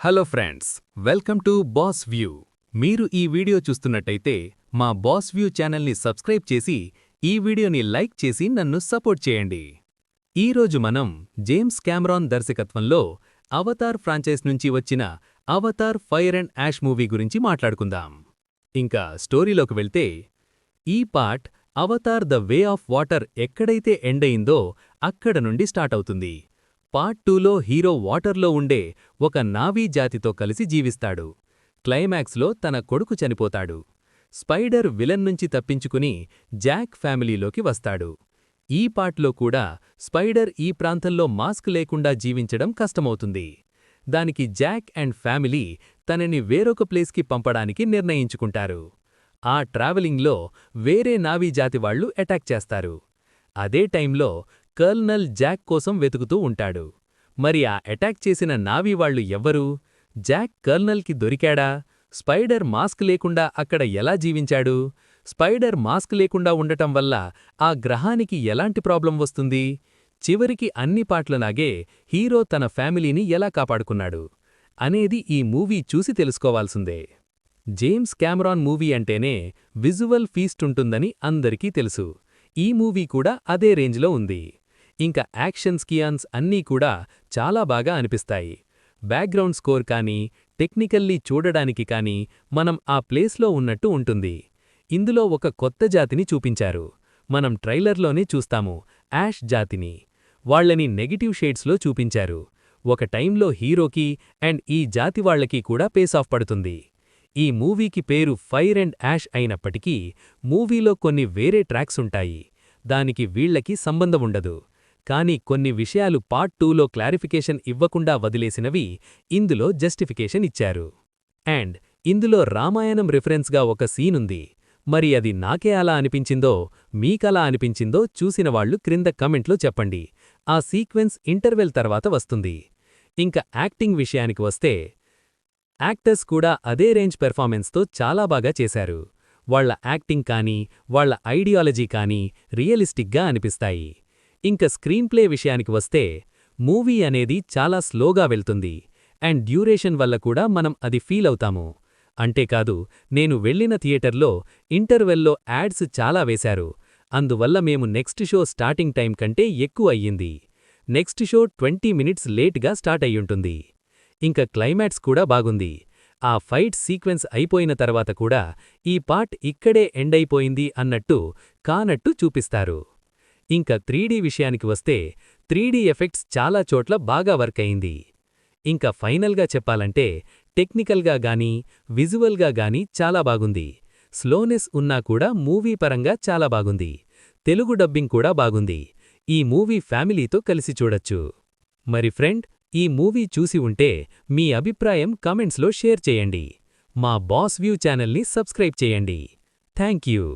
Hello friends, welcome to boss view. మీరు ఈ video చూస్తున్నట్టయితే మా బాస్ వ్యూ ఛానల్ని సబ్స్క్రైబ్ చేసి ఈ వీడియోని లైక్ చేసి నన్ను సపోర్ట్ చేయండి. ఈరోజు మనం జేమ్స్ కెమెరాన్ దర్శకత్వంలో అవతార్ ఫ్రాంచైజ్ నుంచి వచ్చిన Avatar Fire and Ash movie గురించి మాట్లాడుకుందాం. ఇంకా స్టోరీలోకి వెళ్తే, ఈ part Avatar The Way of Water ఎక్కడైతే ఎండ్ అయిందో అక్కడ నుండి స్టార్ట్ అవుతుంది. పార్ట్ 2లో హీరో వాటర్లో ఉండే ఒక నావీ జాతితో కలిసి జీవిస్తాడు. క్లైమాక్స్లో తన కొడుకు చనిపోతాడు. స్పైడర్ విలన్ నుంచి తప్పించుకుని జాక్ ఫ్యామిలీలోకి వస్తాడు. ఈ పార్ట్లో కూడా స్పైడర్ ఈ ప్రాంతంలో మాస్క్ లేకుండా జీవించడం కష్టమవుతుంది. దానికి జాక్ అండ్ ఫ్యామిలీ తనని వేరొక ప్లేస్కి పంపడానికి నిర్ణయించుకుంటారు. ఆ ట్రావెలింగ్లో వేరే నావీ జాతి వాళ్లు అటాక్ చేస్తారు. అదే టైంలో కర్నల్ జాక్ కోసం వెతుకుతూ ఉంటాడు. మరి ఆ అటాక్ చేసిన నావీ వాళ్లు ఎవ్వరు? జాక్ కర్నల్కి దొరికాడా? స్పైడర్ మాస్క్ లేకుండా అక్కడ ఎలా జీవించాడు? స్పైడర్ మాస్క్ లేకుండా ఉండటం వల్ల ఆ గ్రహానికి ఎలాంటి ప్రాబ్లం వస్తుంది? చివరికి అన్ని పాటలలాగే హీరో తన ఫ్యామిలీని ఎలా కాపాడుకున్నాడు అనేది ఈ మూవీ చూసి తెలుసుకోవాల్సిందే. జేమ్స్ కెమెరాన్ మూవీ అంటేనే విజువల్ ఫీస్ట్ ఉంటుందని అందరికీ తెలుసు. ఈ మూవీ కూడా అదే రేంజ్లో ఉంది. ఇంకా యాక్షన్ స్కియాన్స్ అన్నీ కూడా చాలా బాగా అనిపిస్తాయి. బ్యాక్గ్రౌండ్ స్కోర్ కానీ, టెక్నికల్లీ చూడడానికి కానీ మనం ఆ ప్లేస్లో ఉన్నట్టు ఉంటుంది. ఇందులో ఒక కొత్త జాతిని చూపించారు. మనం ట్రైలర్లోనే చూస్తాము, యాష్ జాతిని. వాళ్లని నెగటివ్ షేడ్స్లో చూపించారు. ఒక టైంలో హీరోకి అండ్ ఈ జాతి వాళ్లకి కూడా పేసాఫ్ పడుతుంది. ఈ మూవీకి పేరు ఫైర్ అండ్ యాష్ అయినప్పటికీ మూవీలో కొన్ని వేరే ట్రాక్స్ ఉంటాయి. దానికి వీళ్లకి సంబంధముండదు. కానీ కొన్ని విషయాలు పార్ట్ 2లో క్లారిఫికేషన్ ఇవ్వకుండా వదిలేసినవి ఇందులో జస్టిఫికేషన్ ఇచ్చారు. అండ్ ఇందులో రామాయణం రిఫరెన్స్గా ఒక సీనుంది. మరి అది నాకే అలా అనిపించిందో, మీకలా అనిపించిందో చూసినవాళ్లు క్రింద కమెంట్లో చెప్పండి. ఆ సీక్వెన్స్ ఇంటర్వెల్ తర్వాత వస్తుంది. ఇంకా యాక్టింగ్ విషయానికి వస్తే, యాక్టర్స్ కూడా అదే రేంజ్ పెర్ఫార్మెన్స్తో చాలా బాగా చేశారు. వాళ్ల యాక్టింగ్ కానీ, వాళ్ల ఐడియాలజీ కానీ రియలిస్టిక్గా అనిపిస్తాయి. ఇంక స్క్రీన్ ప్లే విషయానికి వస్తే, మూవీ అనేది చాలా స్లోగా వెళ్తుంది. అండ్ డ్యూరేషన్ వల్ల కూడా మనం అది ఫీల్ అవుతాము. అంటేకాదు, నేను వెళ్లిన థియేటర్లో ఇంటర్వెల్లో యాడ్స్ చాలా వేశారు. అందువల్ల మేము నెక్స్ట్ షో స్టార్టింగ్ టైం కంటే ఎక్కువ అయ్యింది. నెక్స్ట్ షో 20 మినిట్స్ లేట్గా స్టార్ట్ అయ్యుంటుంది. ఇంక క్లైమాక్స్ కూడా బాగుంది. ఆ ఫైట్ సీక్వెన్స్ అయిపోయిన తర్వాత కూడా ఈ పార్ట్ ఇక్కడే ఎండ్ అయిపోయింది అన్నట్టు కానట్టు చూపిస్తారు. ఇంకా 3D విషయానికి వస్తే 3D ఎఫెక్ట్స్ చాలా చోట్ల బాగా వర్క్ అయింది. ఇంకా ఫైనల్గా చెప్పాలంటే టెక్నికల్గా గానీ, విజువల్గా గానీ చాలా బాగుంది. స్లోనెస్ ఉన్నా కూడా మూవీ పరంగా చాలా బాగుంది. తెలుగు డబ్బింగ్ కూడా బాగుంది. ఈ మూవీ ఫ్యామిలీతో కలిసి చూడొచ్చు. మరి ఫ్రెండ్, ఈ మూవీ చూసి ఉంటే మీ అభిప్రాయం కామెంట్స్లో షేర్ చేయండి. మా బాస్ వ్యూ ఛానల్ని సబ్స్క్రైబ్ చేయండి. Thank you.